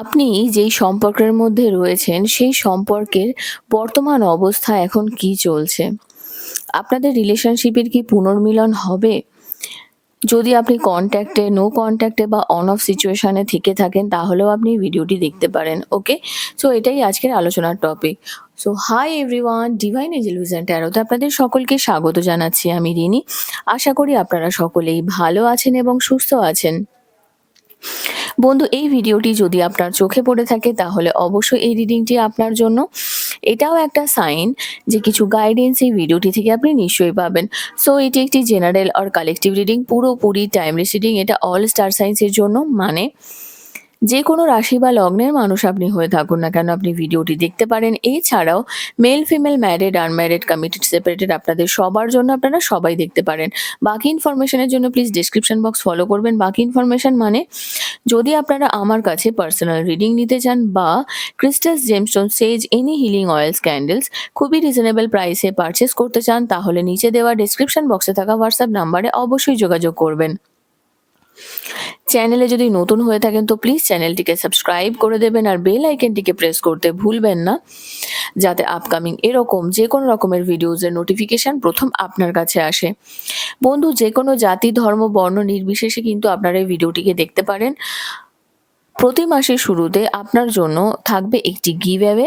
আপনি যেই সম্পর্কের মধ্যে রয়েছেন, সেই সম্পর্কের বর্তমান অবস্থা এখন কি চলছে? আপনাদের রিলেশনশিপের কি পুনর্মিলন হবে? যদি আপনি কনট্যাক্টে, নো কনট্যাক্টে বা অন অফ সিচুয়েশন এ থেকে থাকেন, তাহলেও আপনি ভিডিওটি দেখতে পারেন। ওকে? সো এটাই আজকের আলোচনার topic. So hi everyone, Divine Angel with ট্যারোতে আপনাদের সকলকে স্বাগত জানাচ্ছি আমি রিনি। আশা করি আপনারা সকলেই ভালো আছেন এবং সুস্থ আছেন। বন্ধু, এই ভিডিওটি যদি আপনার চোখে পড়ে থাকে তাহলে অবশ্যই এই রিডিংটি আপনার জন্য। এটাও একটা সাইন যে কিছু গাইডেন্স এই ভিডিওটি থেকে আপনি নিশ্চয়ই পাবেন। সো এটি একটি জেনারেল আর কালেকটিভ রিডিং, পুরোপুরি টাইমলেস রিডিং। এটা অল স্টার সাইন্সের জন্য, মানে যে কোনো রাশি বা লগ্নের মানুষ আপনি হয়ে থাকুন না কেন আপনি ভিডিওটি দেখতে পারেন। এছাড়াও male, female, married, unmarried, committed, separated আপনাদের সবার জন্য আপনারা সবাই দেখতে পারেন। বাকি ইনফরমেশনের জন্য প্লিজ ডেসক্রিপশন বক্স ফলো করবেন। বাকি ইনফরমেশন মানে যদি আপনারা আমার কাছে পার্সোনাল রিডিং নিতে চান বা ক্রিস্টালস, জেমস্টোন, সেজ, এনি হিলিং অয়েলস, ক্যান্ডেলস খুবই রিজনেবল প্রাইসে পারচেস করতে চান, তাহলে নিচে দেওয়া ডেসক্রিপশন বক্সে থাকা হোয়াটসঅ্যাপ নাম্বারে অবশ্যই যোগাযোগ করবেন। চ্যানেলে যদি নতুন হয়ে থাকেন তো প্লিজ চ্যানেলটিকে সাবস্ক্রাইব করে দেবেন আর বেল আইকনটিকে প্রেস করতে ভুলবেন না, যাতে আপকামিং এরকম যে কোনো রকমের ভিডিওজের নোটিফিকেশান প্রথম আপনার কাছে আসে। বন্ধু, যে কোনো জাতি, ধর্ম, বর্ণ নির্বিশেষে কিন্তু আপনারা এই ভিডিওটিকে দেখতে পারেন। প্রতি মাসের শুরুতে আপনার জন্য থাকবে একটি গিভঅ্যাওয়ে।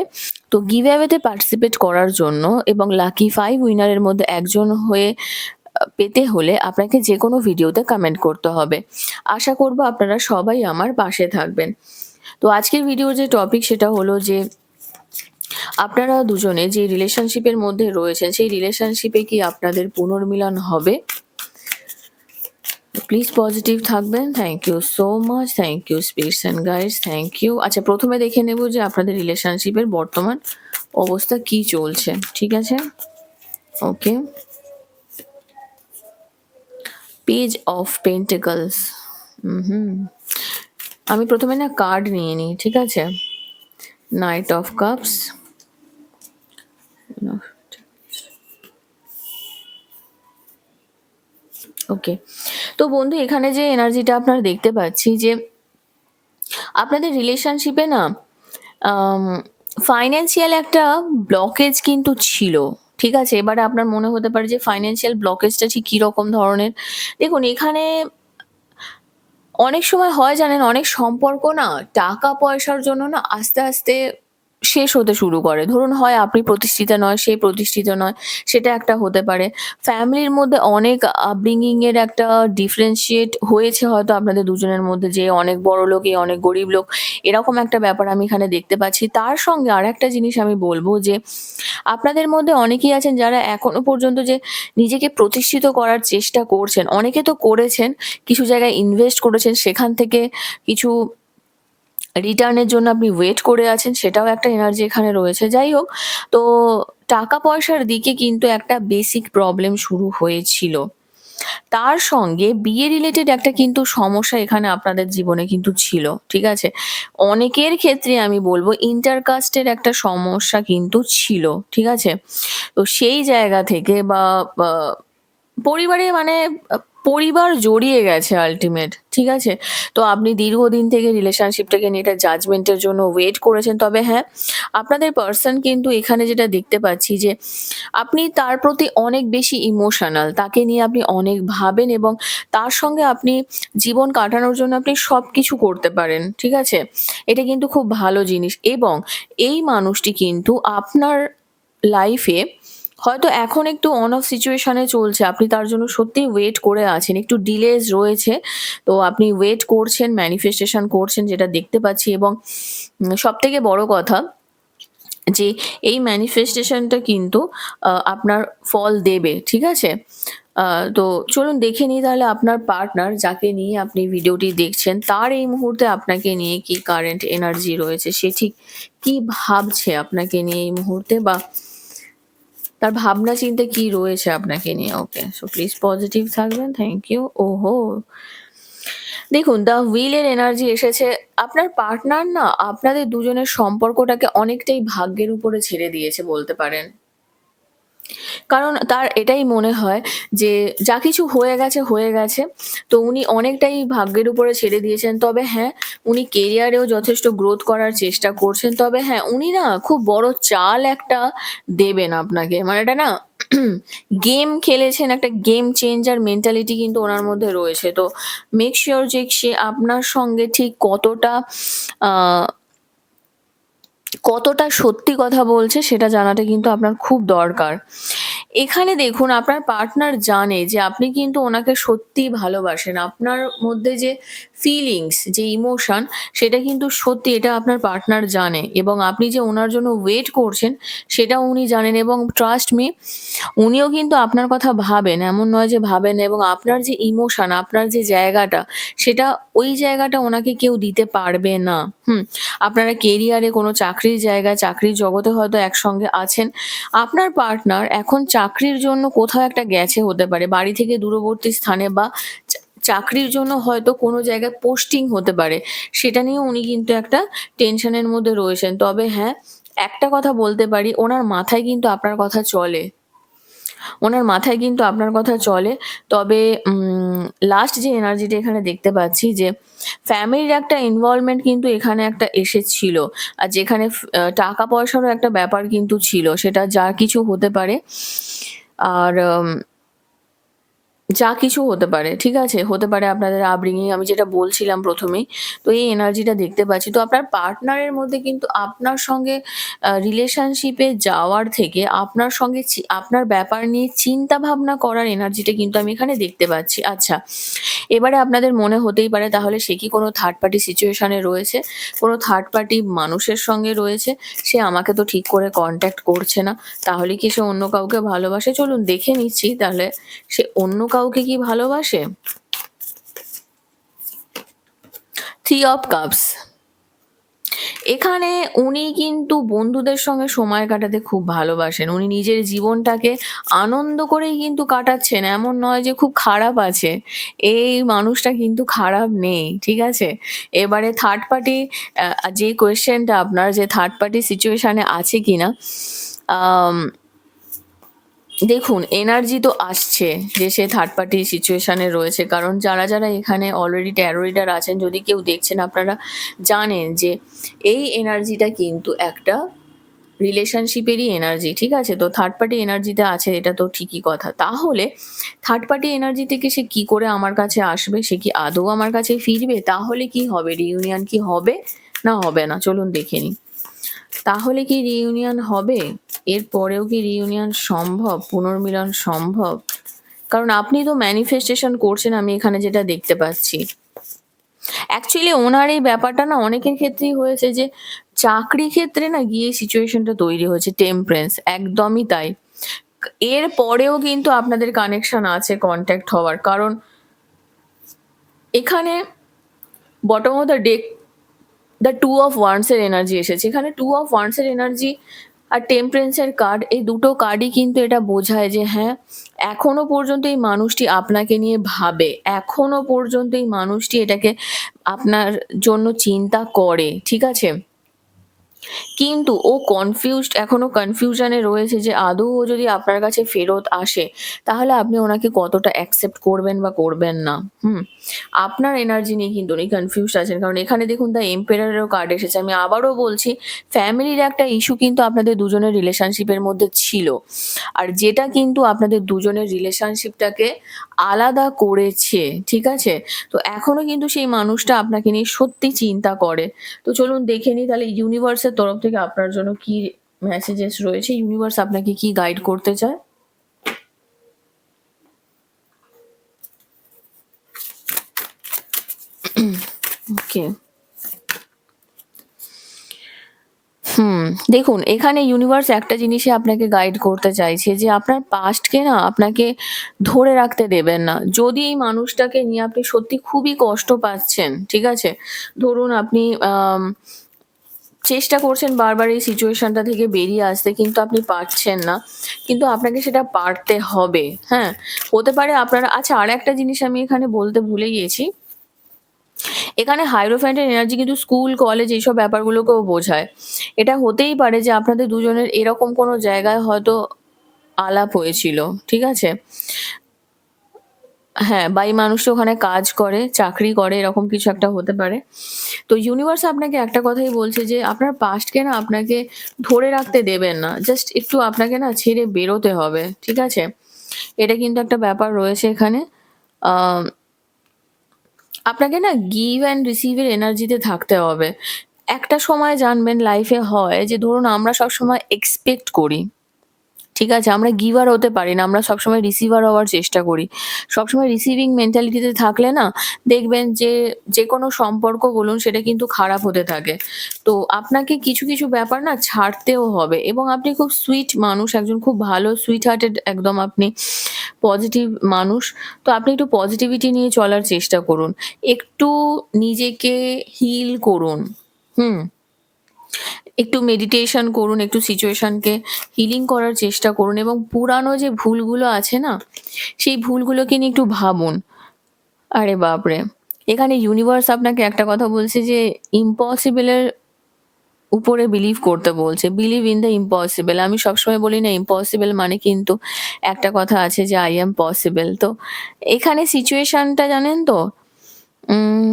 তো গিভঅ্যাওয়েতে পার্টিসিপেট করার জন্য এবং লাকি 5 উইনারের মধ্যে একজন হয়ে পেতে হলে আপনাকে যে কোনো ভিডিওতে কমেন্ট করতে হবে। আশা করব আপনারা সবাই আমার পাশে থাকবেন। তো আজকের ভিডিওর যে টপিক সেটা হলো যে আপনারা দুজনে যে রিলেশনশিপের মধ্যে রয়েছেন, সেই রিলেশনশিপে কি আপনাদের পুনর্মিলন হবে? প্লিজ পজিটিভ থাকবেন। Thank you so much. Thank you spirits and guides. Thank you. আচ্ছা, প্রথমে দেখে নেব যে আপনাদের রিলেশনশিপের বর্তমান অবস্থা কি চলছে। ঠিক আছে? ওকে। Page of Pentacles. আমি প্রথমে না কার্ড নিয়ে নিই, ঠিক আছে? Knight of Cups, okay. তো বন্ধু, এখানে যে এনার্জিটা আপনারা দেখতে পাচ্ছি যে আপনাদের রিলেশনশিপে না ফাইন্যান্সিয়াল একটা ব্লকেজ কিন্তু ছিল। ঠিক আছে? এবারে আপনার মনে হতে পারে যে ফাইন্যান্সিয়াল ব্লকেজটা ঠিক কীরকম ধরনের। দেখুন, এখানে অনেক সময় হয় জানেন, অনেক সম্পর্ক না টাকা পয়সার জন্য না আস্তে আস্তে শেষ হতে শুরু করে। ধরুন, হয় আপনি প্রতিষ্ঠিত নয়, সে প্রতিষ্ঠিত নয়, সেটা একটা হতে পারে। ফ্যামিলির মধ্যে অনেক আপব্রিঙ্গিং এর একটা ডিফারেন্সিয়েট হয়েছে হয়তো আপনাদের দুজনের মধ্যে, যে অনেক বড়লোক, এ অনেক গরিব লোক, এরকম একটা ব্যাপার আমি এখানে দেখতে পাচ্ছি। তার সঙ্গে আরেকটা জিনিস আমি বলব যে আপনাদের মধ্যে অনেকেই আছেন যারা এখনো পর্যন্ত যে নিজেকে প্রতিষ্ঠিত করার চেষ্টা করছেন। অনেকে তো করেছেন, কিছু জায়গায় ইনভেস্ট করেছেন, সেখান থেকে কিছু রিটার্নের জন্য আপনি ওয়েট করে আছেন, সেটাও একটা এনার্জি এখানে রয়েছে। যাই হোক, তো টাকা পয়সার দিকে কিন্তু একটা বেসিক প্রবলেম শুরু হয়েছিল। তার সঙ্গে বিয়ে রিলেটেড একটা কিন্তু সমস্যা এখানে আপনাদের জীবনে কিন্তু ছিল। ঠিক আছে? অনেকের ক্ষেত্রে আমি বলব ইন্টারকাস্টের একটা সমস্যা কিন্তু ছিল। ঠিক আছে? তো সেই জায়গা থেকে বা পরিবারে মানে পরিবার জড়িয়ে গেছে আল্টিমেট। ঠিক আছে? তো আপনি দীর্ঘদিন থেকে রিলেশনশিপটাকে নিয়ে একটা জাজমেন্টের জন্য ওয়েট করেছেন। তবে হ্যাঁ, আপনাদের পার্সন কিন্তু এখানে যেটা দেখতে পাচ্ছি যে আপনি তার প্রতি অনেক বেশি ইমোশনাল। তাকে নিয়ে আপনি অনেক ভাবেন এবং তার সঙ্গে আপনি জীবন কাটানোর জন্য আপনি সবকিছু করতে পারেন। ঠিক আছে? এটা কিন্তু খুব ভালো জিনিস এবং এই মানুষটি কিন্তু আপনার লাইফে হয়তো এখন একটু অন অফ সিচুয়েশন এ চলছে। আপনি তার জন্য সত্যিই ওয়েট করে আছেন। একটু ডিলেজ রয়েছে। তো আপনি ওয়েট করছেন, ম্যানিফেস্টেশন করছেন, যেটা দেখতে পাচ্ছি এবং সবথেকে বড় কথা যে এই ম্যানিফেস্টেশনটা কিন্তু আপনার ফল দেবে। ঠিক আছে? তো চলুন দেখে নিই তাহলে আপনার পার্টনার, যাকে নিয়ে আপনি ভিডিওটি দেখছেন, তার এই মুহূর্তে আপনাকে নিয়ে কি কারেন্ট এনার্জি রয়েছে। সে ঠিক কি ভাবছে আপনাকে নিয়ে এই মুহূর্তে, বা তার ভাবনা চিন্তা কি রয়েছে আপনাকে নিয়ে। ওকে, সো প্লিজ পজিটিভ থাকবেন। Thank you. ওহো! দেখুন, দ্য হুইল এর এনার্জি এসেছে। আপনার পার্টনার না আপনাদের দুজনের সম্পর্কটাকে অনেকটাই ভাগ্যের উপরে ছেড়ে দিয়েছে বলতে পারেন। কারণ তার এটাই মনে হয় যে যা কিছু হয়ে গেছে, হয়ে গেছে। তো উনি অনেকটাই ভাগ্যের উপরে ছেড়ে দিয়েছেন। তবে হ্যাঁ, উনি কেরিয়ারেও যথেষ্ট গ্রোথ করার চেষ্টা করছেন। তবে হ্যাঁ, উনি না খুব বড় চাল একটা দেবেন আপনাকে। মানে এটা না গেম খেলেছেন, একটা গেম চেঞ্জার মেন্টালিটি কিন্তু ওনার মধ্যে রয়েছে। তো মেক সিউর যে সে আপনার সঙ্গে ঠিক আ কতটা সত্যি কথা বলছে সেটা জানাটা কিন্তু আপনার খুব দরকার। এখানে দেখুন আপনার পার্টনার জানে যে আপনি কিন্তু ওনাকে সত্যিই ভালোবাসেন। আপনার মধ্যে যে ফিলিংস, যে ইমোশন সেটা কিন্তু সত্যি, এটা আপনার পার্টনার জানে এবং আপনি যে ওনার জন্য ওয়েট করছেন সেটাও উনি জানেন এবং ট্রাস্ট মি, উনিও কিন্তু আপনার কথা ভাবেন। এমন নয় যে ভাবেন না, এবং আপনার যে ইমোশন, আপনার যে জায়গাটা, সেটা ওই জায়গাটা ওনাকে কেউ দিতে পারবে না। আপনারা কেরিয়ারে কোনো চাকরির জায়গায়, চাকরির জগতে হয়তো একসঙ্গে আছেন। আপনার পার্টনার এখন চাকরির জন্য কোথাও একটা গেছে হতে পারে, বাড়ি থেকে দূরবর্তী স্থানে, বা চাকরির জন্য হয়তো কোনো জায়গায় পোস্টিং হতে পারে। সেটা নিয়েও উনি কিন্তু একটা টেনশনের মধ্যে রয়েছেন। তবে হ্যাঁ, একটা কথা বলতে পারি, ওনার মাথায় কিন্তু আপনার কথা চলে। ওনার মাথায় কিন্তু আপনার কথা চলে। তবে লাস্ট যে এনার্জিটা এখানে দেখতে পাচ্ছি, যে ফ্যামিলির একটা ইনভলভমেন্ট কিন্তু এখানে একটা এসেছিল। আর যেখানে টাকা পয়সারও একটা ব্যাপার কিন্তু ছিল। সেটা যা কিছু হতে পারে। আর যা কিছু হতে পারে, ঠিক আছে? হতে পারে আপনাদের আপব্রিঙিং, আমি যেটা বলছিলাম ১ম এই। তো এই এনার্জিটা দেখতে পাচ্ছি। তো আপনার পার্টনারের মধ্যে কিন্তু আপনার সঙ্গে রিলেশনশিপে যাওয়ার থেকে আপনার সঙ্গে আপনার ব্যাপার নিয়ে চিন্তা ভাবনা করার এনার্জিটা কিন্তু আমি এখানে দেখতে পাচ্ছি। আচ্ছা, এবারে আপনাদের মনে হতেই পারে, তাহলে সে কি কোনো থার্ড পার্টি সিচুয়েশন এ রয়েছে? কোনো থার্ড পার্টি মানুষের সঙ্গে রয়েছে? সে আমাকে তো ঠিক করে কনট্যাক্ট করছে না। তাহলে কি সে অন্য কাউকে ভালোবাসে? চলুন দেখে নিচ্ছি তাহলে সে অন্য কাউকে কি ভালোবাসে? 3 অফ কাপস। এখানে উনি কিন্তু বন্ধুদের সঙ্গে সময় কাটাতে খুব ভালোবাসেন। উনি নিজের জীবনটাকে আনন্দ করেই কিন্তু কাটাচ্ছেন। এমন নয় যে খুব খারাপ আছে। এই মানুষটা কিন্তু খারাপ নেই। ঠিক আছে? এবারে থার্ড পার্টি, যে কোয়েশ্চেনটা আপনার, যে থার্ড পার্টি সিচুয়েশন এ আছে কিনা? আম দেখুন, এনার্জি তো আসছে যে সে থার্ড পার্টি সিচুয়েশন এ রয়েছে। কারণ যারা এখানে অলরেডি ট্যারো রিডার আছেন, যদি কেউ দেখছেন, আপনারা জানেন যে এই এনার্জিটা কিন্তু একটা রিলেশনশিপেরই এনার্জি। ঠিক আছে? তো থার্ড পার্টি এনার্জিতে আছে, এটা তো ঠিকই কথা। তাহলে থার্ড পার্টি এনার্জি থেকে সে কি করে আমার কাছে আসবে? সে কি আদৌ আমার কাছে ফিরবে? তাহলে কি হবে? রিইউনিয়ন কি হবে না হবে না? চলুন দেখে নিই। তাহলে কি রিইউনিয়ন হবে? এর পরেও কি রিইউনিয়ন সম্ভব? পুনর্মিলন সম্ভব? কারণ আপনি তো ম্যানিফেস্টেশন করছেন, আমি এখানে যেটা দেখতে পাচ্ছি। অ্যাকচুয়ালি ওনার এই ব্যাপারটা না অনেকের ক্ষেত্রেই হয়েছে, যে চাকরি ক্ষেত্রে না গিয়ে সিচুয়েশনটা তৈরি হয়েছে, টেম্পারেন্স, একদমই তাই। এর পরেও কিন্তু আপনাদের কানেকশন আছে কনট্যাক্ট হওয়ার। কারণ এখানে bottom of the deck the 2 of wands এর এনার্জি এসেছে। এখানে 2 অফ ওয়ান্ডস এর এনার্জি আর টেম্পারেন্স এর কার্ড, এই দুটো কার্ডই কিন্তু এটা বোঝায় যে হ্যাঁ, এখনো পর্যন্ত এই মানুষটি আপনাকে নিয়ে ভাবে। এখনো পর্যন্ত এই মানুষটি এটাকে আপনার জন্য চিন্তা করে। ঠিক আছে? কিন্তু ও এখনো কনফিউশনে রয়েছে যে আদৌ ও যদি আপনার কাছে ফেরত আসে, তাহলে আপনি ওনাকে কতটা অ্যাকসেপ্ট করবেন বা করবেন না। আপনার এনার্জি নিয়ে কিন্তু উনি কনফিউজড আছেন। কারণ এখানে দেখুন দ্য এম্পারারেরও কার্ড এসেছে। আমি আবারও বলছি, ফ্যামিলির একটা ইস্যু কিন্তু আপনাদের দুজনের রিলেশনশিপের মধ্যে ছিল। আর যেটা কিন্তু আপনাদের দুজনের রিলেশনশিপটাকে আলাদা করেছে। ঠিক আছে? তো এখনো কিন্তু সেই মানুষটা আপনাকে নিয়ে সত্যি চিন্তা করে। তো চলুন দেখে নিই তাহলে ইউনিভার্সের তরফ থেকে আপনার জন্য কি মেসেজেস রয়েছে, ইউনিভার্স আপনাকে কি গাইড করতে চায়। ওকে। হুম, দেখুন এখানে ইউনিভার্স একটা জিনিসই আপনাকে গাইড করতে চাইছে, যে আপনার পাস্টকে না আপনাকে ধরে রাখতে দেবেন না। যদি এই মানুষটাকে নিয়ে আপনি সত্যি খুবই কষ্ট পাচ্ছেন, ঠিক আছে? ধরুন আপনি আম চেষ্টা করছেন বারবার এই সিচুয়েশনটা থেকে বেরিয়ে আসতে, কিন্তু আপনি পারছেন না। কিন্তু আপনাকে সেটা পারতে হবে, হ্যাঁ? হতে পারে আপনারা, আচ্ছা, আরেকটা জিনিস আমি এখানে বলতে ভুলে গিয়েছি। এখানে হাইরোফ্যান্টের এনার্জি কিন্তু স্কুল, কলেজ এইসব ব্যাপারগুলোকেও বোঝায়। এটা হতেই পারে যে আপনাদের দুজনের এরকম কোনো জায়গায় হয়তো আলাপ হয়েছিল। ঠিক আছে? হ্যাঁ, বা এই মানুষটা ওখানে কাজ করে, চাকরি করে, এরকম কিছু একটা হতে পারে। তো ইউনিভার্স আপনাকে একটা কথাই বলছে যে আপনার পাস্টকে না আপনাকে ধরে রাখতে দেবেন না। জাস্ট একটু আপনাকে না ছেড়ে বেরোতে হবে। ঠিক আছে? এটা কিন্তু একটা ব্যাপার রয়েছে এখানে। আম আপনাকে না গিভ অ্যান্ড রিসিভ এর এনার্জিতে থাকতে হবে। একটা সময় জানবেন লাইফে হয় যে ধরুন আমরা সবসময় এক্সপেক্ট করি। ঠিক আছে? আমরা গিভার হতে পারি না। আমরা সবসময় রিসিভার হওয়ার চেষ্টা করি। সবসময় রিসিভিং মেন্টালিটিতে থাকলে না দেখবেন যে, যেকোনো সম্পর্ক বলুন সেটা কিন্তু খারাপ হতে থাকে। তো আপনাকে কিছু, কিছু ব্যাপার না ছাড়তেও হবে এবং আপনি খুব সুইট মানুষ, একজন খুব ভালো সুইট হার্টেড একদম আপনি পজিটিভ মানুষ। তো আপনি একটু পজিটিভিটি নিয়ে চলার চেষ্টা করুন। একটু নিজেকে হিল করুন। হুম? একটু মেডিটেশন করুন, একটু সিচুয়েশনকে হিলিং করার চেষ্টা করুন এবং পুরানো যে ভুলগুলো আছে না, সেই ভুলগুলোকে নিয়ে একটু ভাবুন। আরে বাপরে! এখানে ইউনিভার্স আপনাকে একটা কথা বলছে যে ইম্পসিবল এর উপরে বিলিভ করতে বলছে। Believe in the impossible. আমি সবসময় বলি না ইম্পসিবল মানে কিন্তু একটা কথা আছে যে I am possible। তো এখানে সিচুয়েশনটা জানেন তো উম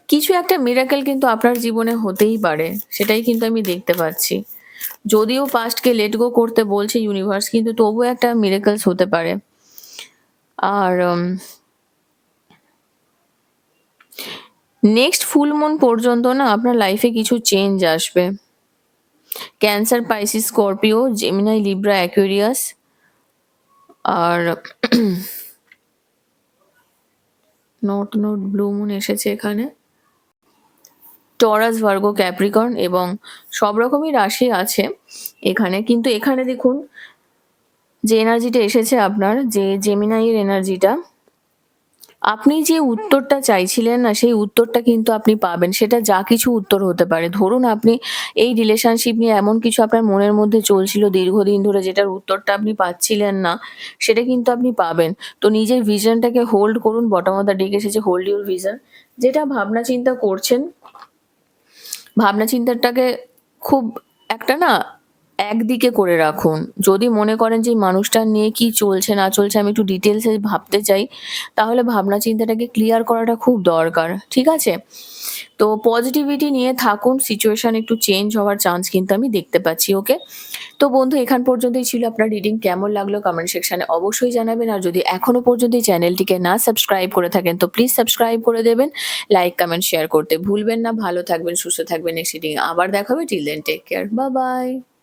কিছু একটা মিরাকেল কিন্তু আপনার জীবনে হতেই পারে। সেটাই কিন্তু আমি দেখতে পাচ্ছি। যদিও পাস্টকে লেট গো করতে বলছে ইউনিভার্স কিন্তু তবুও একটা মিরাকলস হতে পারে। আর নেক্সট ফুল মুন পর্যন্ত না আপনার লাইফে কিছু চেঞ্জ আসবে। Cancer, Pisces, Scorpio, Gemini, Libra, Aquarius আর নর্থ নোড, ব্লু মুন এসেছে এখানে। টরাস, ভার্গো, ক্যাপ্রিকর্ন এবং সব রকমই রাশি আছে এখানে। কিন্তু এখানে দেখুন যে এনার্জিটা এসেছে আপনার, যে জেমিনাই এর এনার্জিটা, আপনি যে উত্তরটা চাইছিলেন না, সেই উত্তরটা কিন্তু আপনি পাবেন। সেটা যা কিছু উত্তর হতে পারে। ধরুন আপনি এই রিলেশনশিপ নিয়ে এমন কিছু আপনার মনের মধ্যে চলছিল দীর্ঘদিন ধরে যেটার উত্তরটা আপনি পাচ্ছিলেন না, সেটা কিন্তু আপনি পাবেন। তো নিজের ভিশনটাকে হোল্ড করুন। বটম অফ দ্য ডেক এসেছে হোল্ড ইউর ভিশন। যেটা ভাবনা চিন্তা করছেন, ভাবনা চিন্তাটাকে খুব একটা না একদিকে করে রাখুন। যদি মনে করেন যে এই মানুষটা নিয়ে কি চলছে না চলছে আমি একটু ডিটেইলস এ ভাবতে চাই, তাহলে ভাবনা চিন্তাটাকে ক্লিয়ার করাটা খুব দরকার। ঠিক আছে? তো পজিটিভিটি নিয়ে থাকুন। সিচুয়েশন একটু চেঞ্জ হওয়ার চান্স কিন্তু আমি দেখতে পাচ্ছি। ওকে? তো বন্ধু এখান পর্যন্তই ছিল আপনার রিডিং। কেমন লাগলো কমেন্ট সেকশনে অবশ্যই জানাবেন। আর যদি এখনো পর্যন্ত এই চ্যানেলটিকে না সাবস্ক্রাইব করে থাকেন তো প্লিজ সাবস্ক্রাইব করে দেবেন। লাইক, কমেন্ট, শেয়ার করতে ভুলবেন না। ভালো থাকবেন, সুস্থ থাকবেন। নেক্সট রিডিং এ আবার দেখা হবে। Till then take care. Bye by.